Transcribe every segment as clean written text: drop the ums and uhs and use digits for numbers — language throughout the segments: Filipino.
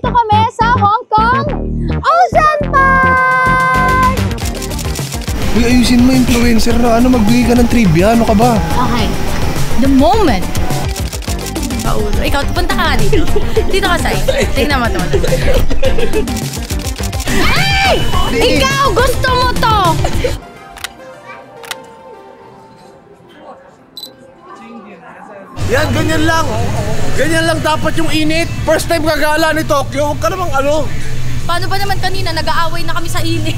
nandito kami sa Hong Kong Ocean Park! Uy, ayusin mo, influencer na. Ano, magbigay ka ng trivia? Ano ka ba? Okay. The moment. Paulo. Ikaw, punta ka nga dito. Dito ka, Sai. Tingnan mo ito. Hey! Ikaw, gusto mo to! Yan, ganyan lang. Ganyan lang dapat yung init. First time gagala ni Tokyo. Huwag ka namang ano. Paano ba naman kanina? Nag-aaway na kami sa init.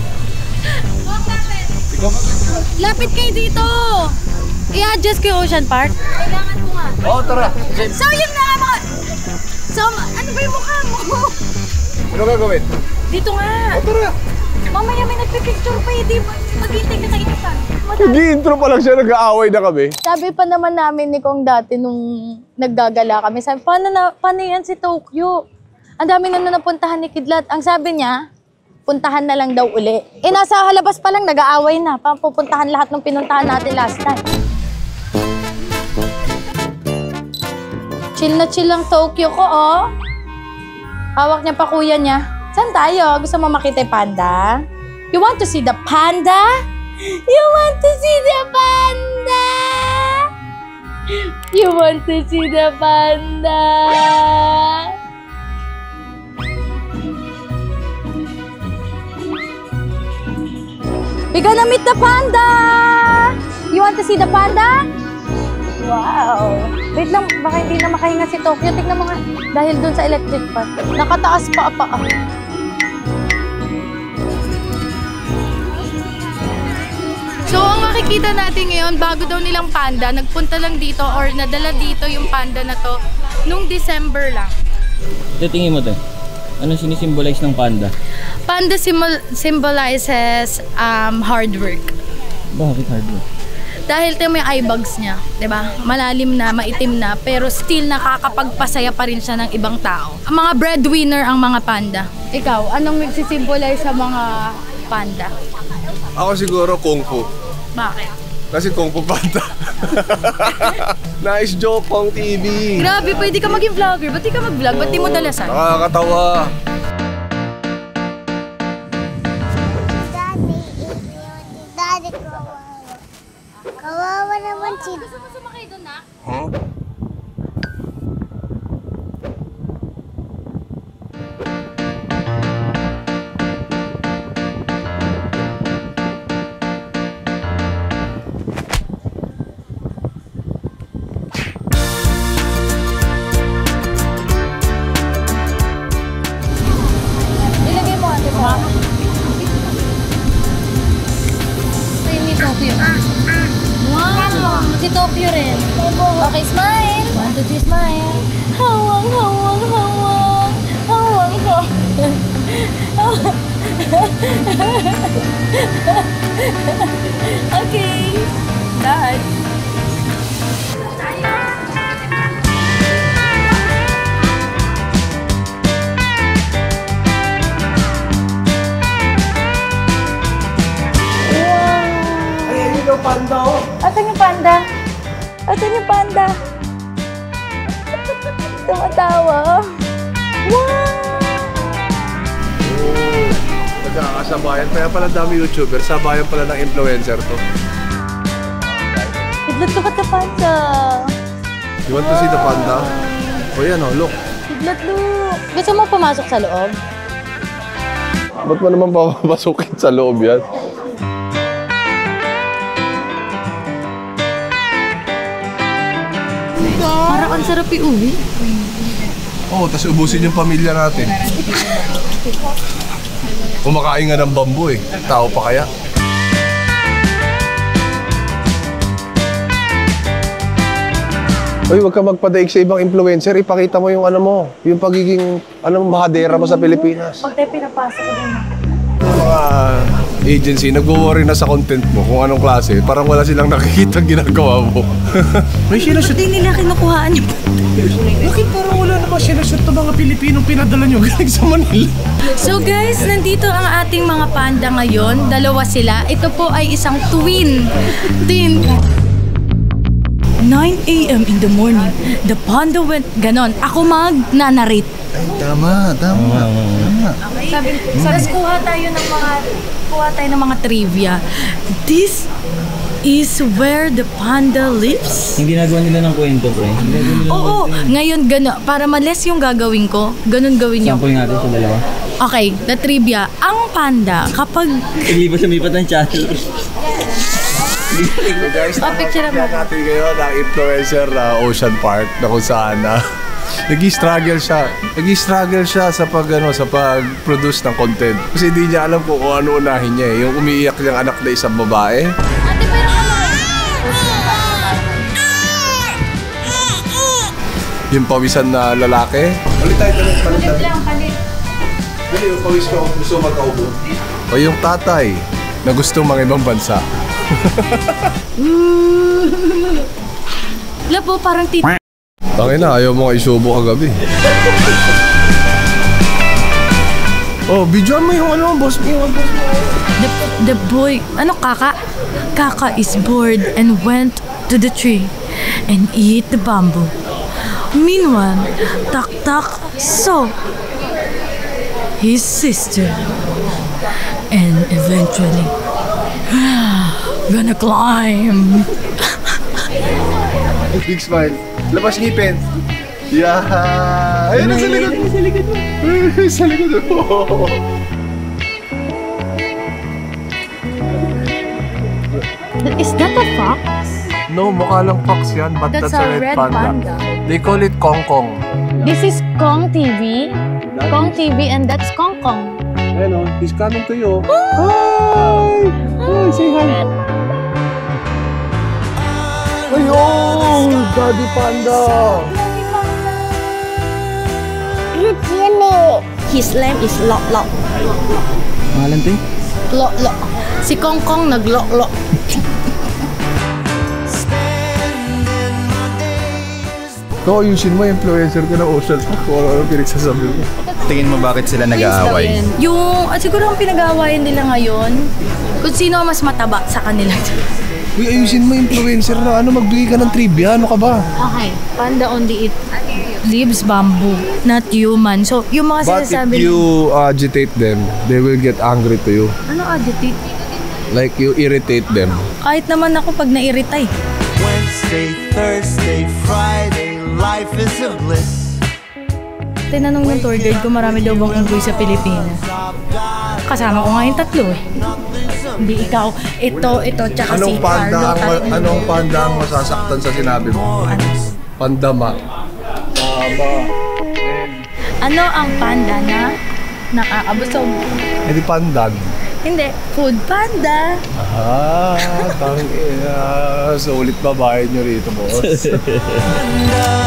Lapit kayo dito! I-adjust ko yung Ocean Park. Kailangan mo nga. Oo, tara. So, yun na nga mga... So, ano ba yung mukha mo? Ano gagawin? Dito nga. Oo, tara. Mamaya may nagpipicture pa, hindi maghintay ka sa inyo pa. Nag-i-intro pa lang siya, nag-aaway na kami. Sabi pa naman namin ni Kong dati nung naggagala kami, sabi, paano yan si Tokyo? Ang dami na napuntahan ni Kidlat. Ang sabi niya, puntahan na lang daw uli. Eh, nasa halabas pa lang, nag-aaway na. Pupuntahan lahat ng pinuntahan natin last time. Chill na chill lang Tokyo ko, oh. Hawak niya pa kuya niya. Saan tayo? Gusto mo makita yung panda? You want to see the panda? You want to see the panda? You want to see the panda? We gonna meet the panda! You want to see the panda? Wow! Wait lang, baka hindi na makahinga si Tokyo. Tignan mo nga, dahil dun sa electric fan. Nakataas pa. So, ang makikita natin ngayon, bago daw nilang panda, nagpunta lang dito or nadala dito yung panda na to nung December lang. Tingin mo to. Ano sinisimbolize ng panda? Panda symbolizes hard work. Bakit hard work? Dahil ito may eye bags niya, 'di ba? Malalim na, maitim na, pero still nakakapagpasaya pa rin siya ng ibang tao. Ang mga breadwinner ang mga panda. Ikaw, anong nagsisimbolize sa mga panda? Ako siguro Kung Fu. Bakit? Kasi Kung Fu Panda. Nice joke, Kong TV. Grabe, pwede ka maging vlogger. Ba't di ka mag-vlog? Ba't di mo dalasan? Nakakatawa. Daddy, kawawa. Kawawa naman si... Gusto mo sumakay doon, na? Huh? Ilagay mo ate mo. Ay, ni Tokyo. Wow! Si Tokyo rin. Okay, smile! 1, 2, 3, smile! Hawang, hawang, hawang! Hawang, hawang! Okay! Dad! Yung panda, oh. Asan yung panda? Asan yung panda? Tumatawa. Wow! Nagkakasabayan. Kaya pala dami YouTuber. Sabayan pala ng influencer to. Hidlat ka sa panda. You want to see the panda? O yan, oh, look. Hidlat, look. Gusto mo pumasok sa loob? Ba't mo naman papapasukin sa loob yan? Parang ang sarap iuwi. Oo, tapos ubusin yung pamilya natin. Kumakain nga ng bambu eh. Tao pa kaya? Uy, huwag ka magpadaig sa ibang influencer. Ipakita mo yung ano mo. Yung pagiging mahadera mo sa Pilipinas. Pag tayo pinapasok ko din. Yung mga agency, nagwo-worry na sa content mo kung anong klase. Parang wala silang nakikita ginagawa mo. May sinashoot. Hindi nila kinukuhaan yung Bakit parang wala naman sinashoot ng mga Pilipinong pinadala nyo galing sa Manila? So guys, nandito ang ating mga panda ngayon. Dalawa sila. Ito po ay isang twin. 9 a.m. in the morning, the panda went, ganon. Ako mag-narrate. Ay, tama. Sabi, tapos kuha tayo ng mga trivia. This is where the panda lives? Yung ginagawa nila ng kwento, pre. Oo, ngayon gano'n. Para males yung gagawin ko, ganun gawin niyo. Sample natin sa dalawa. Okay, the trivia. Ang panda, kapag... Hindi pa sumipat ng channel. So guys, Picture mo. natin ngayon ang influencer na Ocean Park na kung saan nag-struggle siya sa pag-produce ng content. Kasi hindi niya alam kung ano unahin niya eh. Yung umiiyak niyang anak na isang babae. Ate, pero Yung pawisan na lalaki. Palit tayo. palit. Dali, yung pawis ko gusto mag-aubo. O yung tatay na gusto mga ibang bansa. Wala po, parang Tangin na, ayaw mo nga isubo kagabi. Oh, videoan mo yung boss mo. The boy, Kaka? Kaka is bored and went to the tree and eat the bamboo. Meanwhile, Tak saw his sister and eventually gonna climb. Big smile. Labas ngipin. Yeah. Ayun na sa likod. Sa likod. Is that a fox? No, mukha lang fox yan. But that's, a red panda. They call it Kong Kong. This is Kong TV. Kong TV and that's Kong Kong. Ayun o, he's coming to you. Hi! Hi, say hi. Ayun! Daddy Panda! Good yan eh. His name is Lok. Pangalan to eh? Lok. Si Kong Kong nag-lok. Ikaw, ayusin mo, influencer ka ng Ocean Park. Kung ano pinagsasabi mo. Tingin mo bakit sila nag-aaway? Siguro ang pinag-aawayan nila ngayon, kung sino ang mas mataba sa kanila. Uy, ayusin mo, influencer na. Magbigay ka ng trivia. Ano ka ba? Okay. Panda only lives bamboo, not human. So, yung mga But if sinasabi... you agitate them, they will get angry to you. Ano agitate? Like you irritate them. Kahit naman ako pag na-irita eh. Wednesday, Thursday, Friday, life is a bliss. Tinanong ng tour guide ko marami daw bang unggoy sa Pilipinas. Kasama ko nga yung tatlo eh. Hindi ikaw, ito, tsaka si Carlo. Anong panda ang masasaktan sa sinabi mo? Pandama. Ano ang panda na nakakabusog? Hindi pandan. Hindi, food panda. Tangina. So, ulit babae nyo rito, boss. Under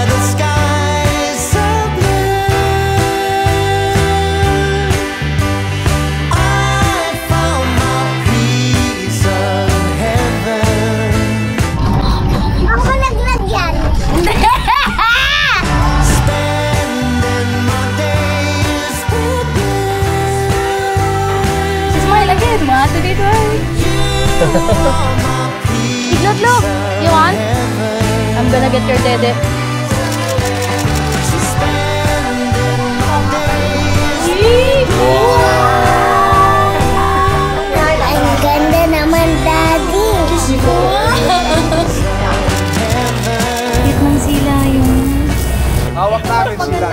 the sky so blue, I found my piece of heaven. Ako naglagyan. Spending my days with Smile again, mga dito ay. Iglot, you want? I'm gonna get your dede. Ang ganda naman, Daddy. Hit ng sila yung... Hawak namin sila.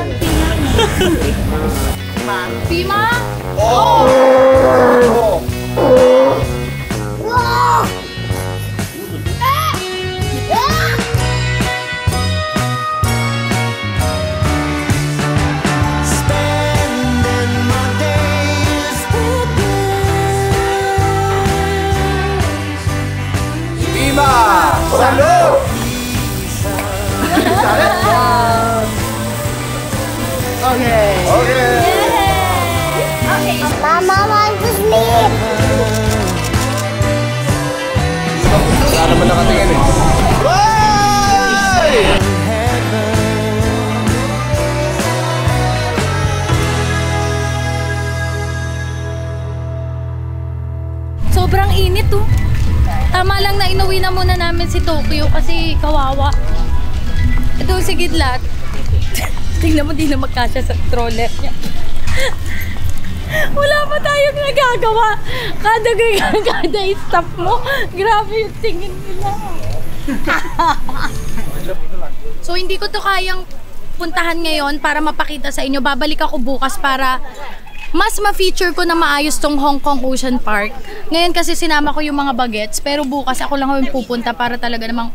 Pima? Wow! spending my days with Pima! Salud! Okay. Mama wants to sleep. Wala naman nakatingin eh. Sobrang init oh. Tama lang na inuwi na muna namin si Tokyo kasi kawawa. Ito si Kidlat. Tingnan mo, di na magkasya sa stroller niya. Wala pa tayong nagagawa. Kada stop mo, grabe yung tingin nila. So hindi ko to kayang puntahan ngayon para mapakita sa inyo. Babalik ako bukas para mas ma-feature ko na maayos tong Hong Kong Ocean Park. Ngayon kasi sinama ko yung mga bagets, pero bukas ako lang yung pupunta para talaga namang...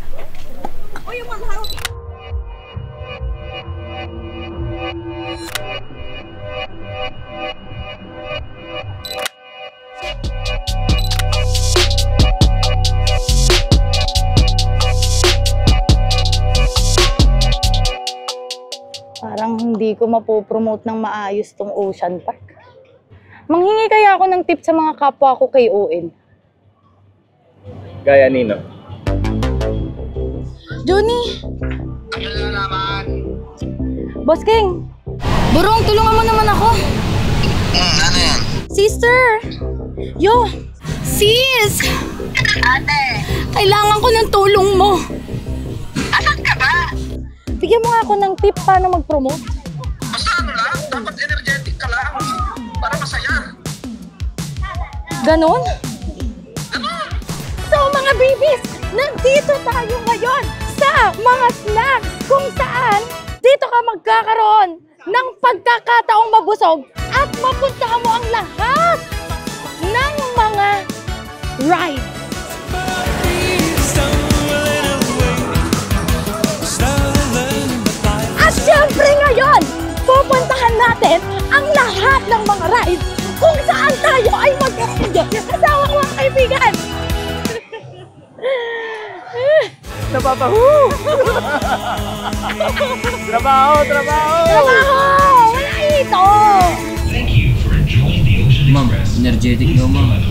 Parang hindi ko mapopromote ng maayos tong Ocean Park. Manghingi kaya ako ng tip sa mga kapwa ko kay ON. Gaya nino. Johnny! Boss King! Burong, tulungan mo naman ako. Ano yan? Sister! Yo! Sis! Ate, Kailangan ko ng tulong mo. asan ka ba? Bigyan mo nga ako ng tip paano mag-promote. Basta ano lang, dapat energetic ka lang. Para masaya. Ganon? So mga babies, nandito tayo ngayon sa mga snacks kung saan dito ka magkakaroon ng pagkakataong mabusog at mapuntahan mo ang lahat ng mga rides. At syempre ngayon, pupuntahan natin ang lahat ng mga rides kung saan tayo ay mag-enjoy kasama ko mga kaibigan. Napapahu! Trabaho! Trabaho! Wala ito! Ma'am, energetic daw, ma'am.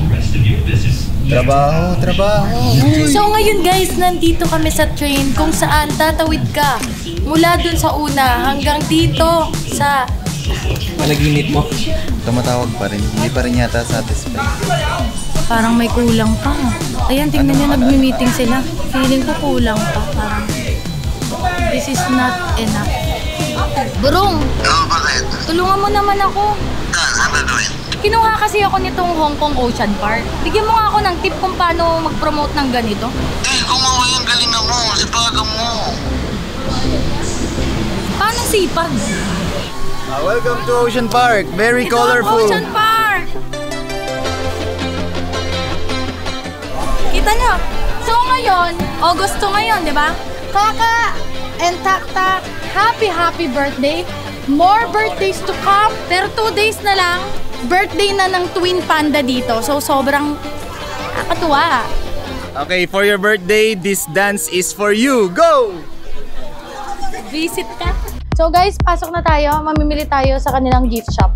Trabaho! So ngayon guys, nandito kami sa train kung saan tatawid ka mula dun sa una hanggang dito sa... Palaginip mo. Tumatawag pa rin. Hindi pa rin yata satisfied. Parang may kulang pa. Ayan, tingnan niyo, nagmi-meeting sila. Feeling ko kulang pa. Parang this is not enough. Burong, Oo, bakit? tulungan mo naman ako. Ano gawin? Kinuha kasi ako nitong Hong Kong Ocean Park. Bigyan mo nga ako ng tip kung paano mag-promote ng ganito. Kumawa yung galingan mo, sipagan mo. Paano sipag? Welcome to Ocean Park. Very Ito ang colorful. Ocean Park! Kita nyo? So ngayon, Agosto ngayon, di ba? Kaka and Taktak, happy birthday. More birthdays to come. Pero 2 days na lang, birthday na ng Twin Panda dito. So sobrang nakakatuwa. Okay, for your birthday, this dance is for you. Go! Visit ka. So guys, pasok na tayo. Mamimili tayo sa kanilang gift shop.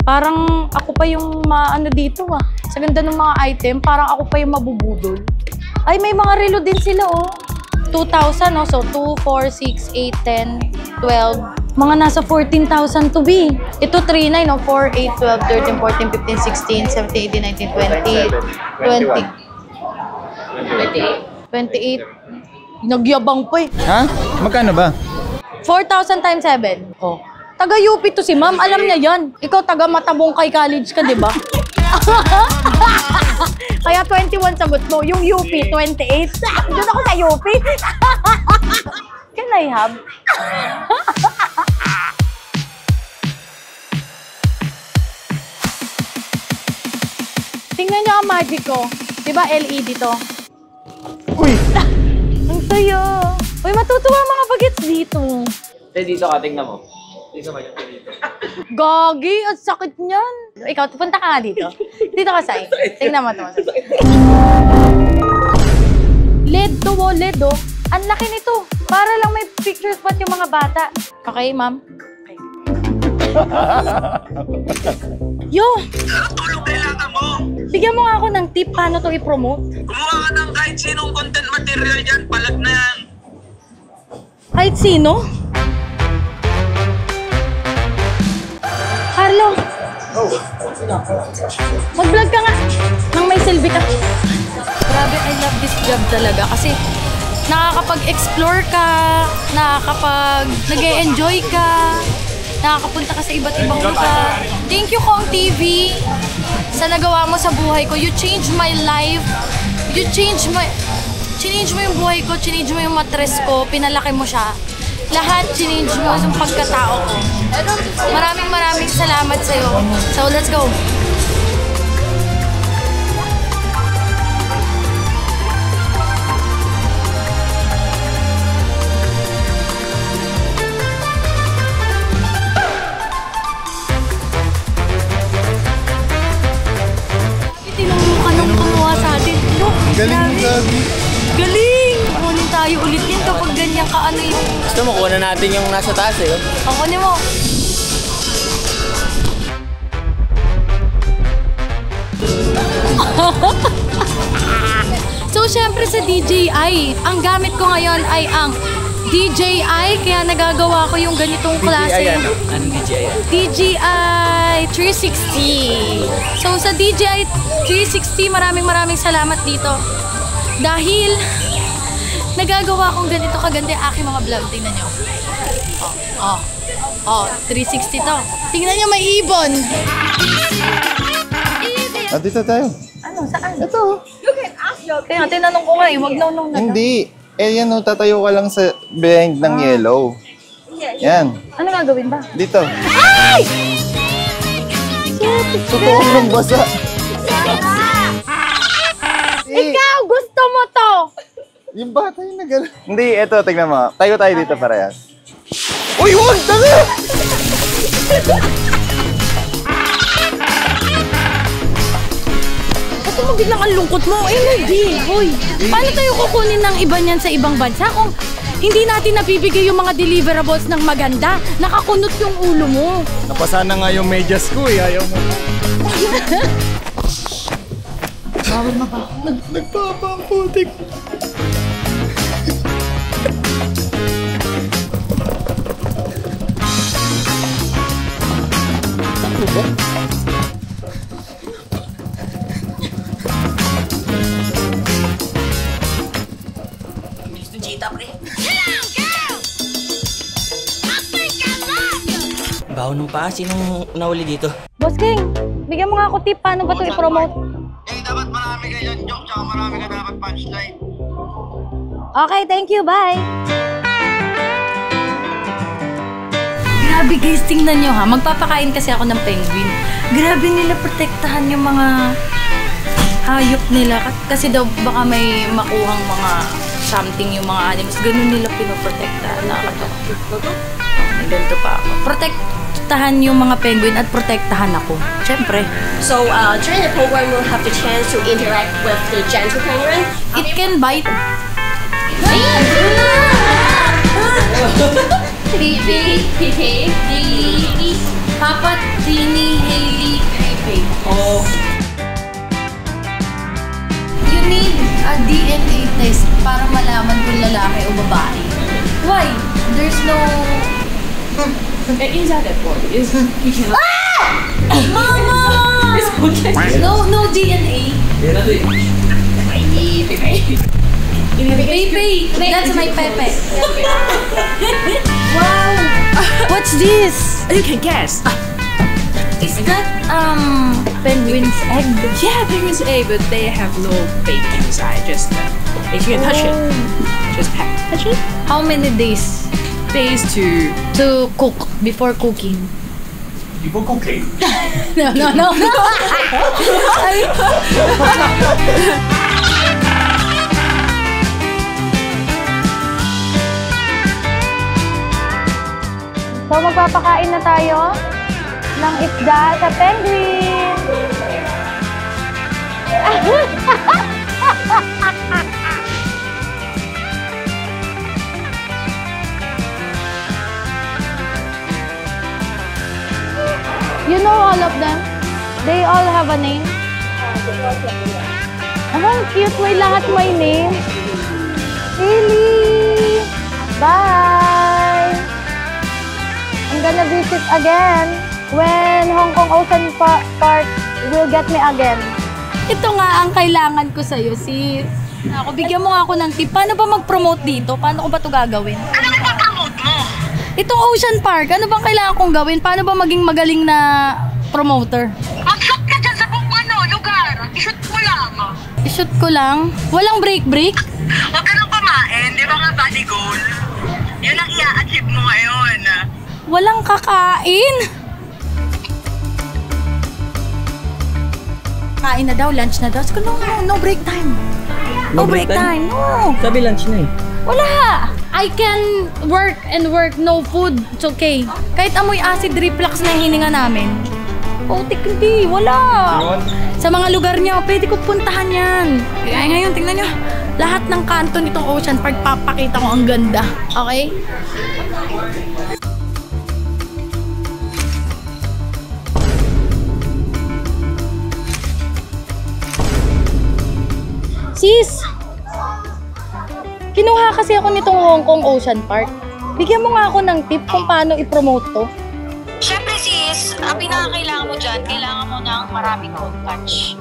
Parang ako pa yung maano dito ah. Sa ganda ng mga item, parang ako pa yung mabubudol. Ay, may mga relo din sila oh. 2,000 no? So 2, 4, 6, 8, 10, 12. Mga nasa 14,000 to be. Ito 3, 9, no? 4, 8, 12, 13, 14, 15, 16, 17, 18, 20, 28. Nagyabang pa eh. Ha? Magkano ba? 4,000 times 7. Oh. Taga UP to si ma'am. Alam niya yan. Ikaw taga Matabongkay College ka, di ba? Kaya 21 sagot mo. Yung UP, 28. Doon ako sa UP. Can I have? Tingnan niyo ang magic ko. Di ba LED to? Uy! Ang saya. Uy, matutuwa ang mga bagets dito. Dito ka, tingnan mo. Dito ka dito. Gagi, ang sakit niyan. Ikaw, punta ka nga dito. Dito ka, Sai. Tingnan mo ito. LED to, LED oh. Ang laki nito. Para lang may picture spot yung mga bata. Okay, ma'am? Okay. Yo! Tulong kailangan mo. Bigyan mo nga ako ng tip paano to i-promote. Kumuha ka ng kahit sinong content material dyan, palag na yan. Kahit sino? Carlo! Mag-vlog ka nga. Nang may silbi ka. Grabe, I love this job talaga. Kasi nakakapag-explore ka, nag-e-enjoy ka, nakakapunta ka sa iba't ibang lugar. Thank you, Kong TV, sa nagawa mo sa buhay ko. You changed my life. You changed mo yung buhay ko, change mo yung matres ko, pinalaki mo siya. Lahat change mo yung pagkatao ko. Maraming salamat sa'yo. So, let's go. Tinuro ka nung kumuha sa atin. Look, Galing mo, Gabi. galing! Kunin tayo ulit yan kapag ganyan ka ano yung... Gusto mo, kuha na natin yung nasa taas eh. Ang kunin mo. So, syempre sa DJI, ang gamit ko ngayon ay ang DJI, kaya nagagawa ko yung ganitong klase. Anong DJI yan? DJI 360. So, sa DJI 360, maraming salamat dito. Dahil nagagawa kong ganito kaganda yung aking mga vlog. Tingnan nyo. Oh, 360 to. Tingnan nyo, may ibon. Dito tayo. Ano? Saan? Ito. Kaya tinanong ko nga eh, wag na. Hindi. Yan o, tatayo ka lang sa behind ng yellow. Yan. Ano gagawin ba? Dito. Ay! Totoo ng basa. Ikaw, gusto mo to! Yung bata yung nagano. Hindi, ito, tignan mo. Tayo dito parehas. Uy, wag! Tayo! Ba't mo biglang ang lungkot mo? Hindi. Hoy, paano tayo kukunin ng iba niyan sa ibang bansa kung hindi natin nabibigay yung mga deliverables ng maganda? Nakakunot yung ulo mo. Napasa na nga yung medyas ko eh. Ayaw mo. Nagpapamputik. Baho nung paa. Sinong nauli dito? Boss King, bigyan mo nga ako tip paano ba ito i-promote. Dapat marami ka dyan joke, tsaka marami ka dapat punchline. Okay, thank you. Bye! Grabe guys, tingnan nyo ha. Magpapakain kasi ako ng penguin. Grabe nila protektahan yung mga hayop nila. Kasi daw baka may makuhang mga something yung mga animals. Ganun nila pinoprotektahan. Nakakatawa. May ganito pa ako. Protektahan yung mga penguin at protektahan ako. Siyempre. So during the program, we'll have the chance to interact with the gentle penguin. It can bite. Pipi, Pipi, Dini, Papa, Tini, Hailey, Pepe. Oh. You need a DNA test para malaman kung lalaki o babae. Why? There's no... inside that boy is you cannot. Mama! No DNA. Pepe! That's my Pepe. Wow! What's this? You can guess. Is that, penguin's egg? Yeah, penguin's egg, but they have no baby inside. Just if you can touch it, just touch it. How many days Days to cook before cooking? Before cooking? No. So, magpapakain na tayo ng isda sa penguin. You know all of them? They all have a name? Ang cute. May lahat may name. Really? Bye! I'm gonna visit again when Hong Kong Ocean Park will get me again. Ito nga ang kailangan ko sa'yo, sis. Ako, bigyan mo nga ako ng tip. Paano ba mag-promote dito? Paano ko ba ito gagawin? Ano ba promote mo? Itong Ocean Park, ano bang kailangan kong gawin? Paano ba maging magaling na promoter? Mag-shoot ka dyan sa buong lugar. I-shoot mo lang. I-shoot ko lang? Walang break-break? Huwag ka nang kumain. Di ba nga body goal? Yun ang i-achieve mo ngayon. Walang kakain? Kain na daw, lunch na daw. Sabi ko, no break time. No break time, no. Sabi lunch na eh. Wala! I can work and work, no food. It's okay. Kahit amoy acid reflux na hininga namin. Putik hindi, wala. Sa mga lugar niya, pwede ko puntahan yan. Kaya ngayon, tingnan nyo. Lahat ng kanto nitong Ocean Park, papakita ko ang ganda. Okay? Sis! Kinuha kasi ako nitong Hong Kong Ocean Park. Bigyan mo nga ako ng tip kung paano i-promote to. Siyempre sis, ang pinakakailangan mo dyan, kailangan mo ng maraming home touch.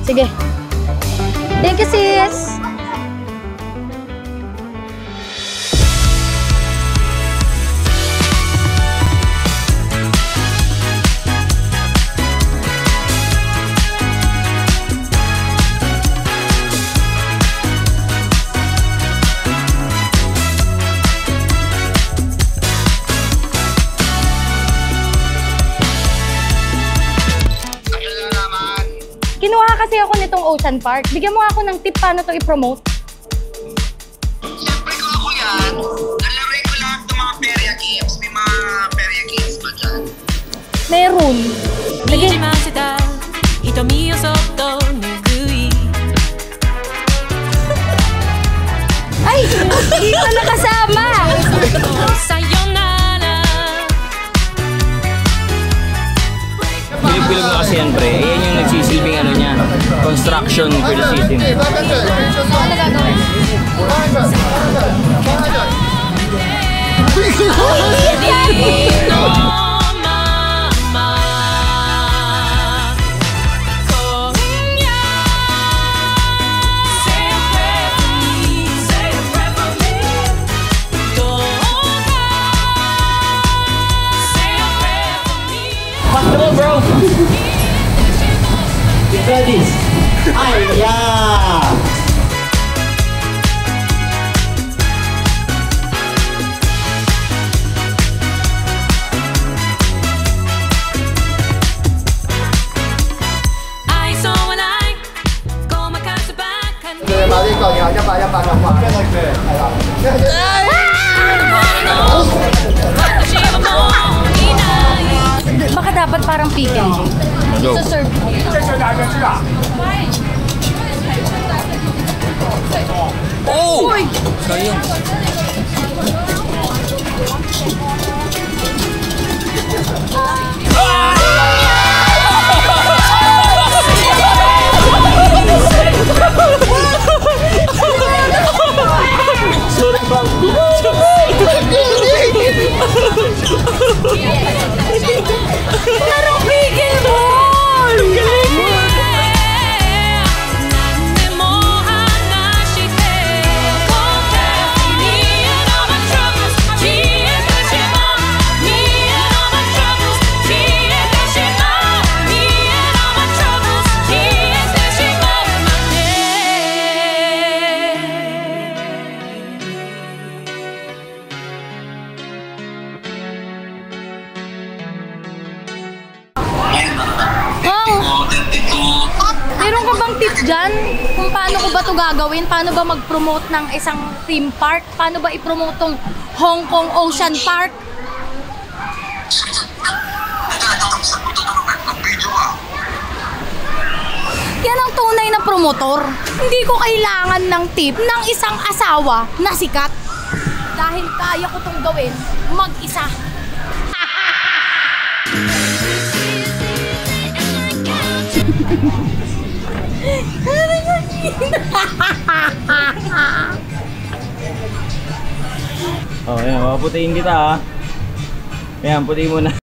Sige. Thank you, sis! Kinuha kasi ako nitong Ocean Park. Bigyan mo ako ng tip paano to i-promote. Siyempre ko ako yan. Nalaroin ko lahat ng mga perya games. May mga perya games ba dyan? Meron. Sige. Ay! Hindi ko nakasama! Bilog-bilog na kasi yan, pre. Ayan yung nagsisilbing ano niya. Construction for the city. Ano gagawin? Come on, bro! Ready? Ay, yeah! Baka dapat parang pickle. Go. So, serve. Oh! Sayang. Sorry, bang. Parang pickle ball! Galing mo! Meron ka bang tips dyan? Kung paano ko ba ito gagawin? Paano ba mag-promote ng isang theme park? Paano ba i-promote tong Hong Kong Ocean Park? Yan ang tunay na promotor. Hindi ko kailangan ng tip ng isang asawa na sikat. Dahil kaya ko itong gawin mag-isa. Oh, ayan, paputihin kita ha. Ayan, putiin mo na.